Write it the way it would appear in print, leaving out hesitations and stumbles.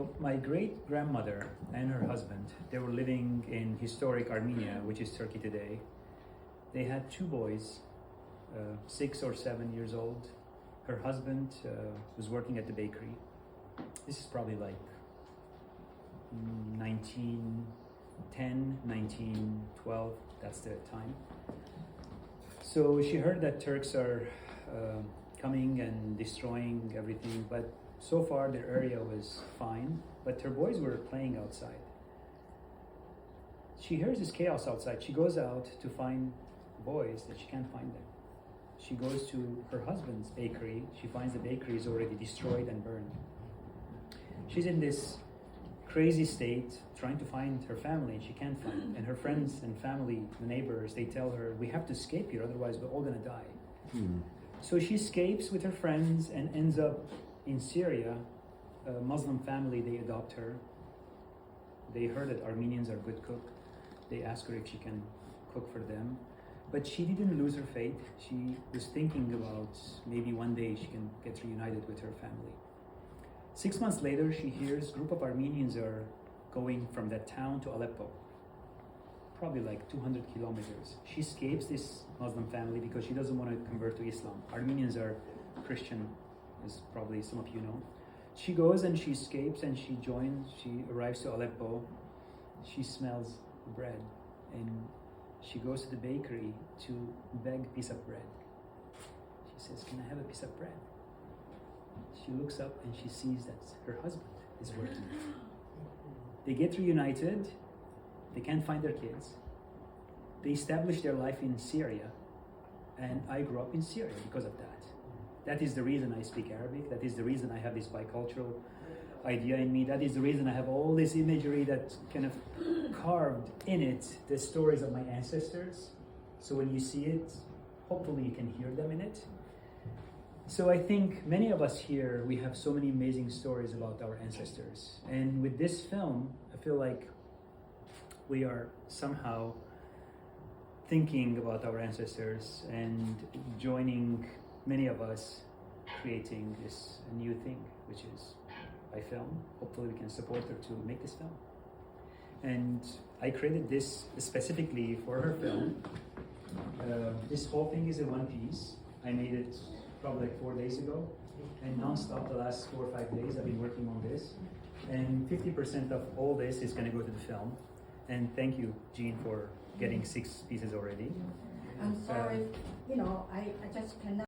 So my great-grandmother and her husband, they were living in historic Armenia, which is Turkey today. They had two boys, 6 or 7 years old. Her husband was working at the bakery. This is probably like 1910, 1912, that's the time. So she heard that Turks are coming and destroying everything, but so far their area was fine, but her boys were playing outside. She hears this chaos outside. She goes out to find boys that she can't find them. She goes to her husband's bakery. She finds the bakery is already destroyed and burned. She's in this crazy state, trying to find her family, and she can't find them. And her friends and family, the neighbors, they tell her, we have to escape here, otherwise we're all gonna die. So she escapes with her friends and ends up in Syria. A Muslim family, they adopt her. They heard that Armenians are good cook. They ask her if she can cook for them. But she didn't lose her faith. She was thinking about maybe one day she can get reunited with her family. 6 months later, she hears a group of Armenians are going from that town to Aleppo, probably like 200 kilometers. She escapes this Muslim family because she doesn't want to convert to Islam. Armenians are Christian, as probably some of you know. She goes and she escapes and she arrives to Aleppo. She smells bread and she goes to the bakery to beg a piece of bread. She says, can I have a piece of bread? She looks up and she sees that her husband is working. They get reunited. They can't find their kids. They establish their life in Syria. And I grew up in Syria because of that. That is the reason I speak Arabic. That is the reason I have this bicultural idea in me. That is the reason I have all this imagery that kind of carved in it the stories of my ancestors. So when you see it, hopefully you can hear them in it. So I think many of us here, we have so many amazing stories about our ancestors. And with this film, I feel like we are somehow thinking about our ancestors and joining many of us creating this new thing, which is by film. Hopefully we can support her to make this film. And I created this specifically for her film. This whole thing is in one piece. I made it probably like 4 days ago, and non-stop the last 4 or 5 days I've been working on this. And 50% of all this is going to go to the film. And thank you, Jean, for getting 6 pieces already. I'm sorry, I just cannot.